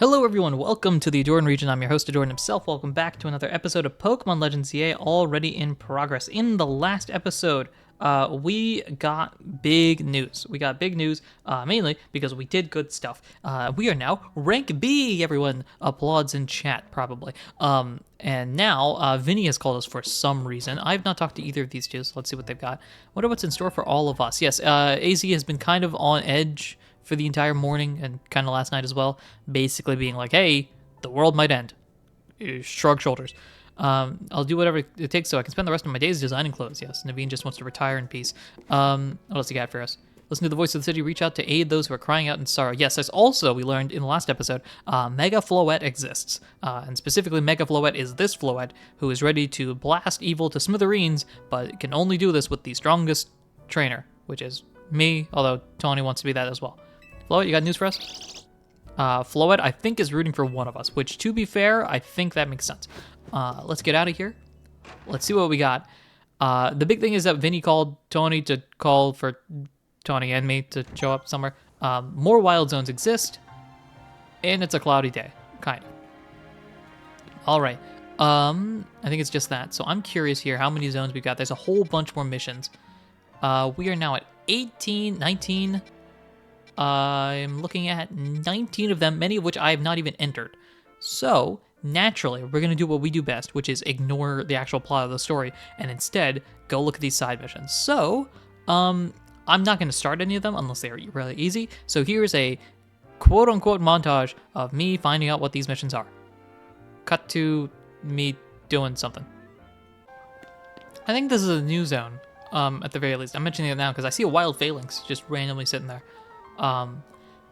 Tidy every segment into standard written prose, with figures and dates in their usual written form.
Hello everyone, welcome to the Ahdurin region. I'm your host, Ahdurin himself. Welcome back to another episode of Pokemon Legends EA, already in progress. In the last episode, we got big news. Mainly because we did good stuff. We are now rank B, everyone applauds in chat, probably. And now, Vinny has called us for some reason. I've not talked to either of these two, so let's see what they've got. Wonder what's in store for all of us. Yes, AZ has been kind of on edge for the entire morning and kind of last night as well, basically being like, hey, the world might end. Shrug shoulders. I'll do whatever it takes so I can spend the rest of my days designing clothes. Yes, Naveen just wants to retire in peace. What else you got for us? Listen to the voice of the city, reach out to aid those who are crying out in sorrow. Yes, there's also, we learned in the last episode, Mega Floette exists. And specifically, Mega Floette is this Floette who is ready to blast evil to smithereens, but can only do this with the strongest trainer, which is me, although Tony wants to be that as well. Floette, you got news for us? Floette, I think, is rooting for one of us, which, to be fair, I think that makes sense. Let's get out of here. Let's see what we got. The big thing is that Vinny called Tony to call for Tony and me to show up somewhere. More wild zones exist, and it's a cloudy day, kind of. All right. I think it's just that. So I'm curious here how many zones we've got. There's a whole bunch more missions. We are now at 18, 19... I'm looking at 19 of them, many of which I have not even entered. So, naturally, we're going to do what we do best, which is ignore the actual plot of the story, and instead, go look at these side missions. So, I'm not going to start any of them unless they're really easy. So here's a quote-unquote montage of me finding out what these missions are. Cut to me doing something. I think this is a new zone, at the very least. I'm mentioning it now because I see a wild phalanx just randomly sitting there.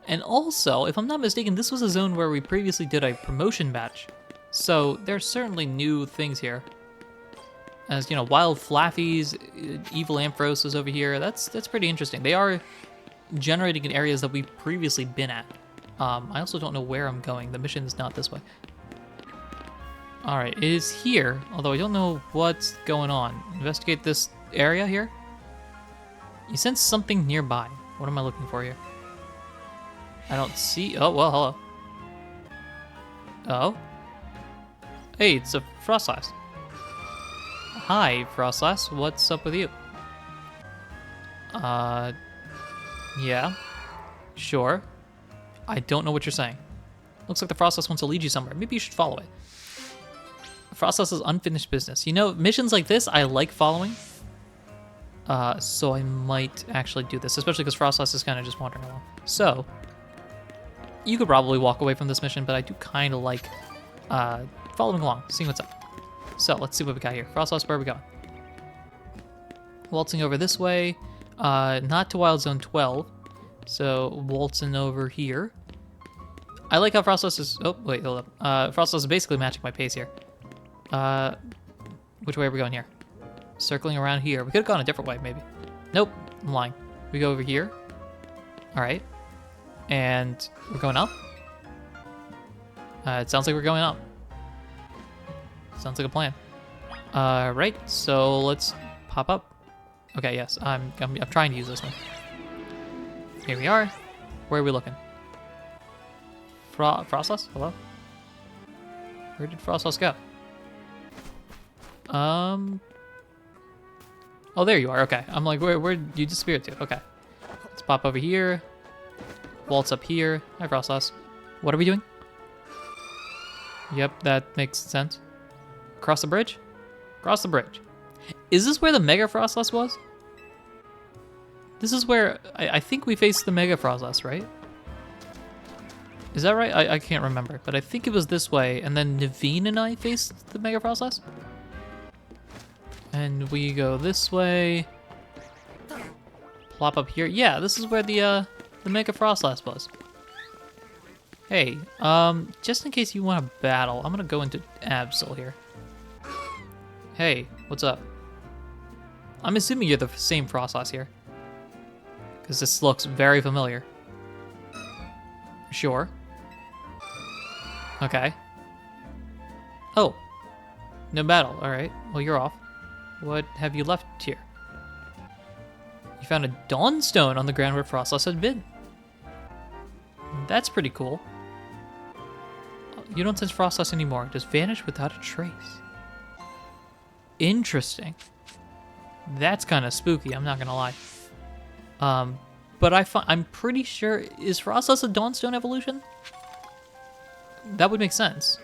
And also, if I'm not mistaken, this was a zone where we previously did a promotion batch. So there's certainly new things here. As, you know, wild flaffies, evil Ampharos is over here. That's pretty interesting. They are generating in areas that we've previously been at. I also don't know where I'm going. The mission is not this way. Alright, it is here, although I don't know what's going on. Investigate this area here. You sense something nearby. What am I looking for here? I don't see... Oh, well, hello. Oh? Hey, it's a Frostlass. Hi, Frostlass. What's up with you? Yeah. Sure. I don't know what you're saying. Looks like the Frostlass wants to lead you somewhere. Maybe you should follow it. Frostlass is unfinished business. You know, missions like this, I like following. So I might actually do this, especially because Frostlass is kind of just wandering along. So, you could probably walk away from this mission, but I do kind of like following along, seeing what's up. So, let's see what we got here. Frostlass, where are we going? Waltzing over this way, not to Wild Zone 12, so waltzing over here. I like how Frostlass is... Oh, wait, hold up. Frostlass is basically matching my pace here. Which way are we going here? Circling around here. We could have gone a different way, maybe. Nope, I'm lying. We go over here. All right. And we're going up. It sounds like we're going up. Sounds like a plan. Right, so let's pop up. Okay, yes, I'm trying to use this one. Here we are. Where are we looking? Frostlass? Hello? Where did Frostlass go? Oh, there you are. Okay. I'm like, where did you disappear to? Okay. Let's pop over here. Waltz up here. Hi, Frostlass. What are we doing? Yep, that makes sense. Cross the bridge? Cross the bridge. Is this where the Mega Frostlass was? This is where... I think we faced the Mega Frostlass, right? Is that right? I can't remember. But I think it was this way. And then Naveen and I faced the Mega Frostlass? And we go this way. Plop up here. Yeah, this is where the Mega Frostlass was. Hey, just in case you want to battle, I'm gonna go into Absol here. Hey, what's up? I'm assuming you're the same Frostlass here. Because this looks very familiar. Sure. Okay. Oh. No battle. Alright. Well, you're off. What have you left here? You found a Dawnstone on the ground where Frostlass had been. That's pretty cool. You don't sense frost dust anymore. Just vanish without a trace. Interesting. That's kind of spooky, I'm not gonna lie. But I'm pretty sure, is frost dust a Dawnstone evolution? That would make sense.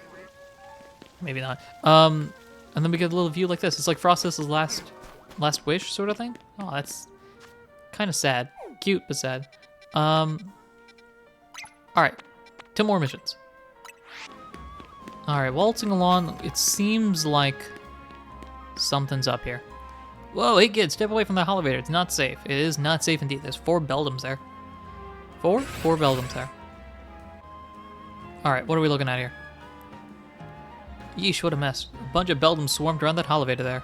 Maybe not. And then we get a little view like this. It's like Frost Dust's last wish sort of thing. Oh, that's kind of sad. Cute, but sad. All right, 2 more missions. All right, waltzing along, it seems like something's up here. Whoa, hey kid, step away from the elevator. It's not safe. It is not safe indeed. There's 4 Beldums there. 4 Beldums there. All right, what are we looking at here? Yeesh, what a mess. A bunch of Beldums swarmed around that elevator there.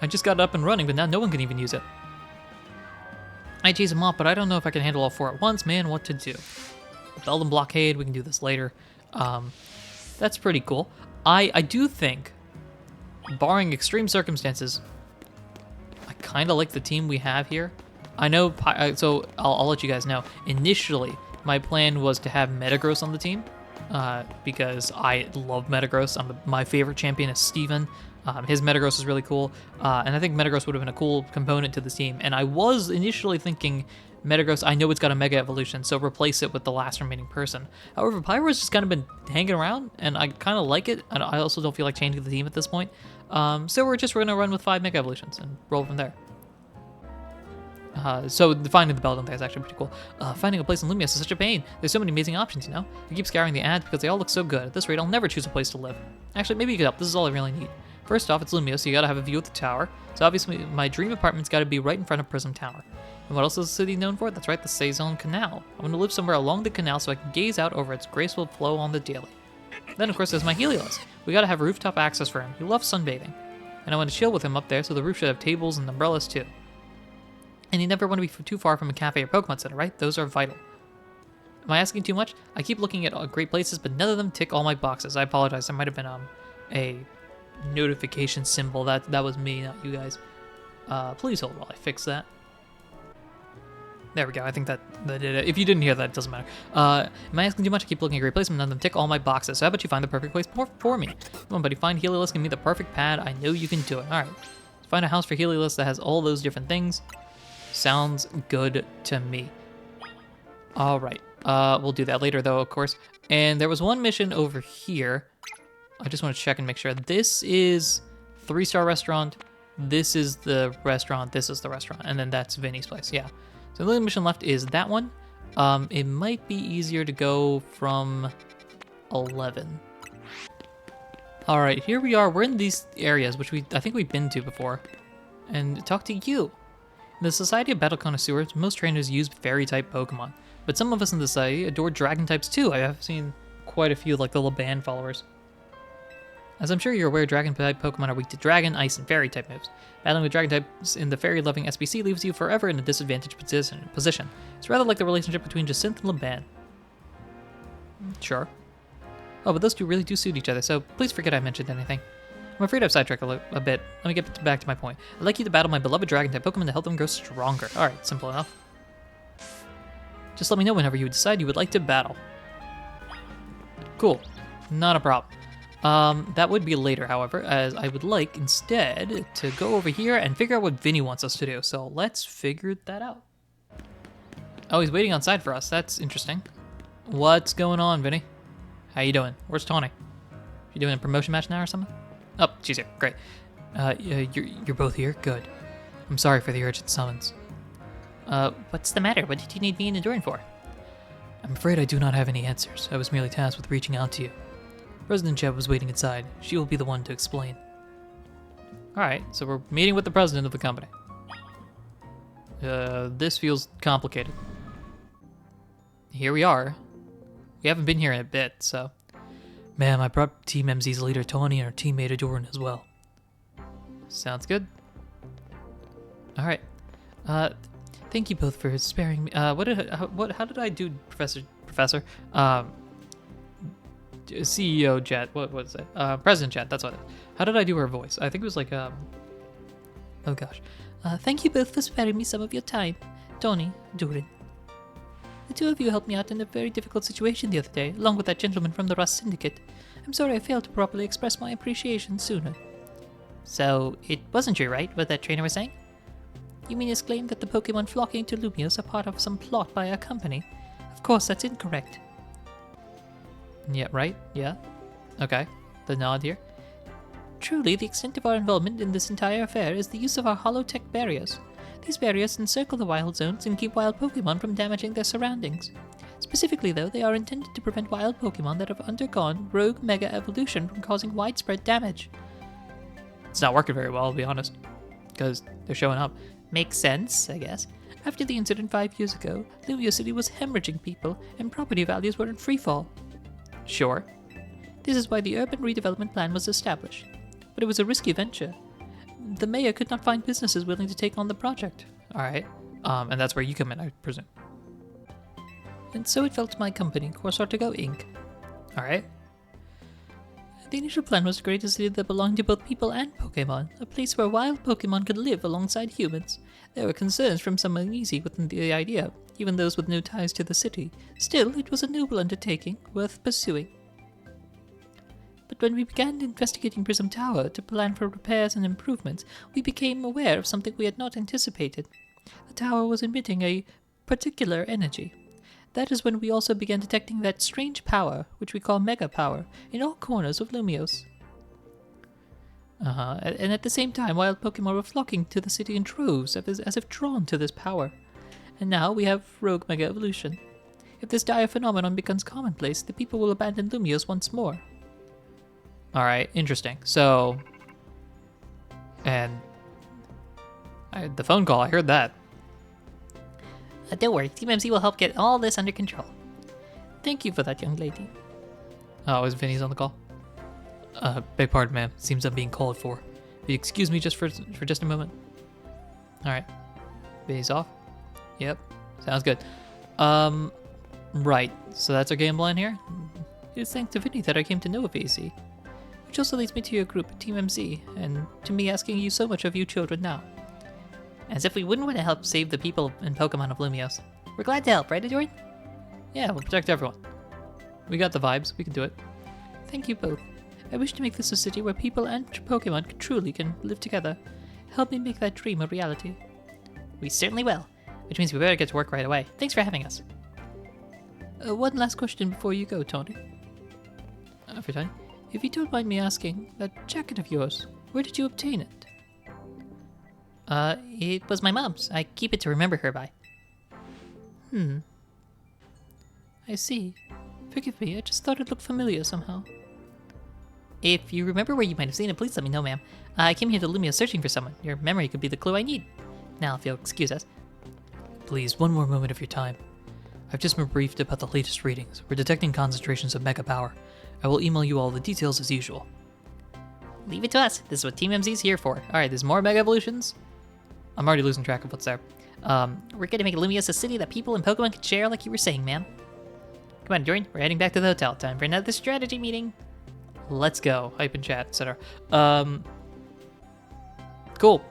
I just got it up and running, but now no one can even use it. I chase them off, but I don't know if I can handle all 4 at once. Man, what to do? Beldum blockade, we can do this later. That's pretty cool. I do think, barring extreme circumstances, I kind of like the team we have here. I know, so I'll let you guys know. Initially, my plan was to have Metagross on the team, because I love Metagross. My favorite champion is Steven. His Metagross is really cool, and I think Metagross would have been a cool component to the team. And I was initially thinking Metagross, I know it's got a Mega Evolution, so replace it with the last remaining person. However, Pyro's just kind of been hanging around, and I kind of like it. And I also don't feel like changing the team at this point. So we're going to run with 5 Mega Evolutions and roll from there. So finding the Beldum there is actually pretty cool. Finding a place in Lumios is such a pain. There's so many amazing options, you know? I keep scouring the ads because they all look so good. At this rate, I'll never choose a place to live. Actually, maybe you could help. This is all I really need. First off, it's Lumios, so you gotta have a view of the tower. So obviously, my dream apartment's gotta be right in front of Prism Tower. And what else is the city known for? That's right, the Saison Canal. I want to live somewhere along the canal so I can gaze out over its graceful flow on the daily. Then, of course, there's my Helios. We gotta have rooftop access for him. He loves sunbathing. And I want to chill with him up there, so the roof should have tables and umbrellas too. And you never want to be too far from a cafe or Pokemon Center, right? Those are vital. Am I asking too much? I keep looking at great places, but none of them tick all my boxes. I apologize. There might have been a notification symbol. That was me, not you guys. Please hold while I fix that. There we go. I think that did it. If you didn't hear that, it doesn't matter. Am I asking too much? I keep looking at great places, but none of them tick all my boxes. So how about you find the perfect place for me? Come on, buddy. Find Helios. Give me the perfect pad. I know you can do it. All right. Find a house for Helios that has all those different things. Sounds good to me. All right. We'll do that later, though, of course. And there was one mission over here. I just want to check and make sure. This is 3-star restaurant. This is the restaurant. This is the restaurant. And then that's Vinny's place. Yeah. So the only mission left is that one. It might be easier to go from 11. All right. Here we are. We're in these areas, which I think we've been to before. And talk to you. In the Society of Battle Connoisseurs, most trainers use fairy-type Pokemon, but some of us in the society adore dragon types too. I have seen quite a few, like the Laban followers. As I'm sure you're aware, dragon-type Pokemon are weak to dragon, ice, and fairy-type moves. Battling with dragon types in the fairy-loving SBC leaves you forever in a disadvantaged position. It's rather like the relationship between Jacinthe and Laban. Sure. Oh, but those two really do suit each other, so please forget I mentioned anything. I'm afraid I've sidetracked a bit. Let me get back to my point. I'd like you to battle my beloved dragon-type Pokemon to help them grow stronger. Alright, simple enough. Just let me know whenever you decide you would like to battle. Cool. Not a problem. That would be later, however, as I would like, instead, to go over here and figure out what Vinny wants us to do. So let's figure that out. Oh, he's waiting outside for us. That's interesting. What's going on, Vinny? How you doing? Where's Tawny? You doing a promotion match now or something? Oh, she's here. Great. You're both here? Good. I'm sorry for the urgent summons. What's the matter? What did you need me and Ahdurin for? I'm afraid I do not have any answers. I was merely tasked with reaching out to you. President Jeb was waiting inside. She will be the one to explain. Alright, so we're meeting with the president of the company. This feels complicated. Here we are. We haven't been here in a bit, so... Ma'am, I brought Team MZ's leader Tawny and her teammate Ahdurin as well. Sounds good. Alright. Thank you both for sparing me. How did I do, Professor? CEO Jet. What was it? President Jet, that's what it is. How did I do her voice? I think it was like, oh gosh. Thank you both for sparing me some of your time. Tawny, Ahdurin. The two of you helped me out in a very difficult situation the other day, along with that gentleman from the Rust Syndicate. I'm sorry I failed to properly express my appreciation sooner. So, it wasn't true, right, what that trainer was saying? You mean his claim that the Pokemon flocking to Lumios are part of some plot by our company? Of course, that's incorrect. Yeah, right? Yeah. Okay. The nod here. Truly, the extent of our involvement in this entire affair is the use of our holotech barriers. These barriers encircle the wild zones and keep wild Pokemon from damaging their surroundings. Specifically, though, they are intended to prevent wild Pokemon that have undergone rogue mega evolution from causing widespread damage. It's not working very well, I'll be honest, because they're showing up. Makes sense, I guess. After the incident 5 years ago, Lumio City was hemorrhaging people, and property values were in freefall. Sure. This is why the urban redevelopment plan was established. But it was a risky venture. The mayor could not find businesses willing to take on the project. Alright. And that's where you come in, I presume. And so it fell to my company, Corsortigo Inc. Alright. The initial plan was to create a city that belonged to both people and Pokemon, a place where wild Pokemon could live alongside humans. There were concerns from some uneasy with the idea, even those with no ties to the city. Still, it was a noble undertaking, worth pursuing. But when we began investigating Prism Tower to plan for repairs and improvements, we became aware of something we had not anticipated. The tower was emitting a particular energy. That is when we also began detecting that strange power, which we call Mega Power, in all corners of Lumios. And at the same time, wild Pokemon were flocking to the city in droves, as if drawn to this power. And now we have rogue Mega Evolution. If this dire phenomenon becomes commonplace, the people will abandon Lumios once more. Alright, interesting. So, and the phone call, I heard that. Don't worry, Team MC will help get all this under control. Thank you for that, young lady. Oh, is Vinny's on the call? Beg pardon, ma'am. Seems I'm being called for. Will you excuse me just for just a moment? Alright. Vinny's off? Yep. Sounds good. Right. So that's our game plan here? It is thanks to Vinny that I came to know of AC. Which also leads me to your group, Team MC, and to me asking you so much of you children now. As if we wouldn't want to help save the people and Pokemon of Lumios. We're glad to help, right, Ahdurin? Yeah, we'll protect everyone. We got the vibes, we can do it. Thank you both. I wish to make this a city where people and Pokemon truly can live together. Help me make that dream a reality. We certainly will, which means we better get to work right away. Thanks for having us. One last question before you go, Tony. For Tony? If you don't mind me asking, that jacket of yours, where did you obtain it? It was my mom's. I keep it to remember her by. I see. Forgive me, I just thought it looked familiar somehow. If you remember where you might have seen it, please let me know, ma'am. I came here to Lumia searching for someone. Your memory could be the clue I need. Now, if you'll excuse us. Please, one more moment of your time. I've just been briefed about the latest readings. We're detecting concentrations of Mega Power. I will email you all the details as usual. Leave it to us. This is what Team MZ's here for. Alright, there's more Mega Evolutions. I'm already losing track of what's there. We're gonna make Lumios a city that people and Pokemon can share like you were saying, ma'am. Come on, Ahdurin, we're heading back to the hotel. Time for another strategy meeting. Let's go. Hype in chat, etc. Cool.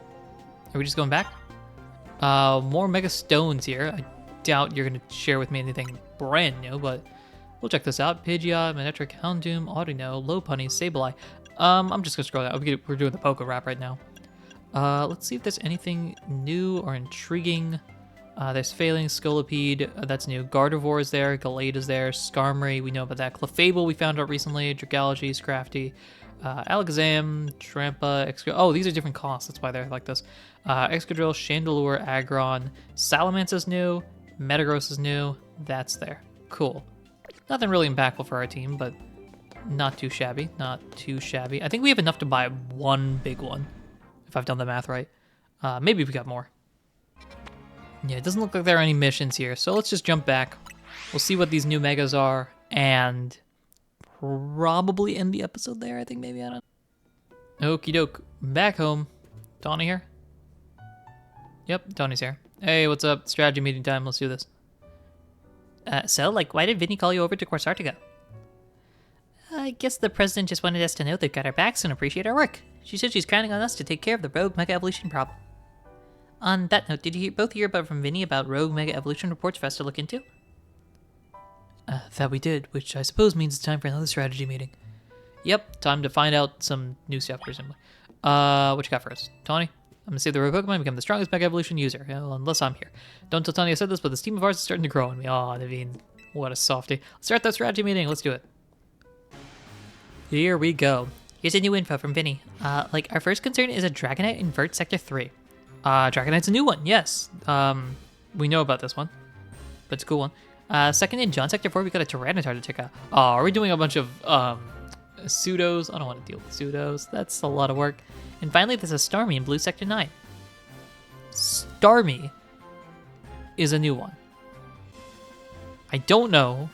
Are we just going back? More Mega Stones here. I doubt you're gonna share with me anything brand new, but we'll check this out. Pidgeot, Manectric, Houndoom, Audino, Lopunny, Sableye. I'm just gonna scroll down. We're doing the Poke Rap right now. Let's see if there's anything new or intriguing. There's Failing, Scolipede, that's new. Gardevoir is there, Gallade is there, Skarmory, we know about that. Clefable we found out recently, Dragalge, Scrafty, Alakazam, Trampa, oh, these are different costs, that's why they're like this. Excadrill, Chandelure, Aggron, Salamence is new, Metagross is new, that's there. Cool. Nothing really impactful for our team, but not too shabby, not too shabby. I think we have enough to buy one big one, if I've done the math right. Maybe we got more. Yeah, it doesn't look like there are any missions here, so let's just jump back. We'll see what these new megas are, and probably end the episode there, I think, maybe, I don't know. Okie doke. Back home. Donnie here? Yep, Donnie's here. Hey, what's up? Strategy meeting time, let's do this. So, why did Vinny call you over to Corsortigo? I guess the president just wanted us to know they've got our backs and appreciate our work. She said she's counting on us to take care of the rogue Mega Evolution problem. On that note, did you both hear about from Vinny about rogue Mega Evolution reports for us to look into? That we did, which I suppose means it's time for another strategy meeting. Yep, time to find out some new stuff, presumably. What you got for us? Tawny? I'm gonna save the rogue Pokemon and become the strongest Mega Evolution user, unless I'm here. Don't tell Tawny I said this, but this team of ours is starting to grow on me. Aw, Naveen, what a softie. Let's start that strategy meeting, let's do it. Here we go. Here's a new info from Vinny. Our first concern is a Dragonite in Vert Sector 3. Dragonite's a new one, yes. We know about this one, but it's a cool one. Second, in John Sector 4, we got a Tyranitar to check out. Oh, are we doing a bunch of, pseudos? I don't want to deal with pseudos. That's a lot of work. And finally, there's a Starmie in Blue Sector 9. Starmie is a new one. I don't know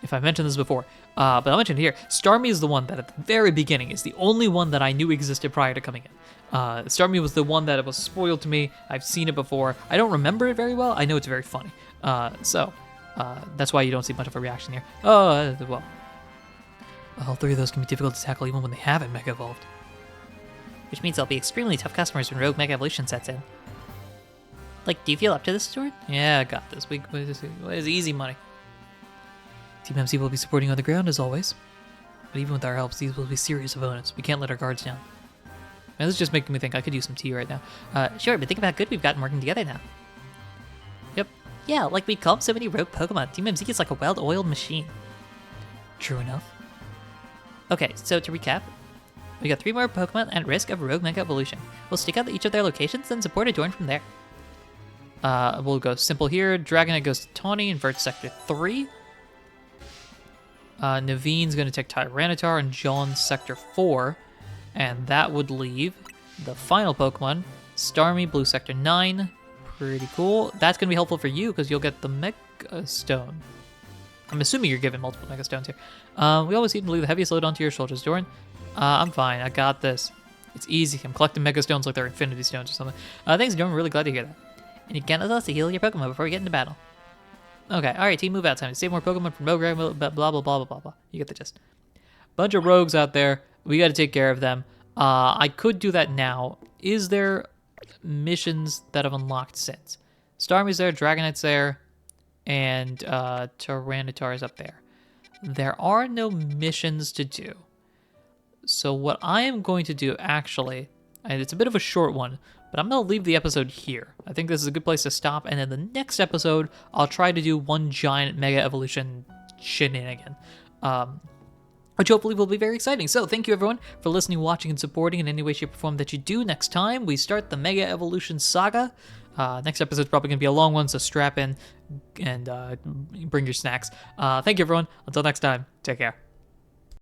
if I mentioned this before, but I'll mention it here. Starmie is the one that at the very beginning is the only one that I knew existed prior to coming in. Starmie was the one that was spoiled to me. I've seen it before. I don't remember it very well. I know it's very funny. So that's why you don't see much of a reaction here. Well. All three of those can be difficult to tackle even when they haven't Mega Evolved. Which means they'll be extremely tough customers when Rogue Mega Evolution sets in. Do you feel up to this, Stuart? Yeah, I got this. It's easy money. Team MC will be supporting you on the ground as always. But even with our helps, these will be serious opponents. We can't let our guards down. Man, this is just making me think I could use some tea right now. Sure, but think about how good we've gotten working together now. Yep. Yeah, we calm so many rogue Pokemon. Team MC is like a well-oiled machine. True enough. Okay, so to recap, we got 3 more Pokemon at risk of Rogue Mega Evolution. We'll stick out each of their locations, then support Ahdurin from there. We'll go simple here. Dragonite goes to Tawny in Vert Sector 3. Naveen's going to take Tyranitar in John Sector 4. And that would leave the final Pokemon, Starmie, Blue Sector 9. Pretty cool. That's going to be helpful for you because you'll get the Mega Stone. I'm assuming you're given multiple Mega Stones here. We always seem to leave the heaviest load onto your shoulders, Doran. I'm fine. I got this. It's easy. I'm collecting Mega Stones like they're Infinity Stones or something. Thanks, Doran. Really glad to hear that. And you can't let us to heal your Pokemon before we get into battle. Okay, alright, team, move out time. Save more Pokemon from Rogue, blah, blah, blah, blah, blah, blah. You get the gist. Bunch of rogues out there. We got to take care of them. I could do that now. Is there missions that have unlocked since? Starmie's there, Dragonite's there, and Tyranitar is up there. There are no missions to do. So what I am going to do, actually, and it's a bit of a short one, but I'm going to leave the episode here. I think this is a good place to stop, and in the next episode, I'll try to do one giant Mega Evolution shenanigan. Which hopefully will be very exciting. So thank you everyone for listening, watching, and supporting in any way, shape, or form that you do. Next time, we start the Mega Evolution Saga. Next episode's probably going to be a long one, so strap in and bring your snacks. Thank you everyone. Until next time, take care.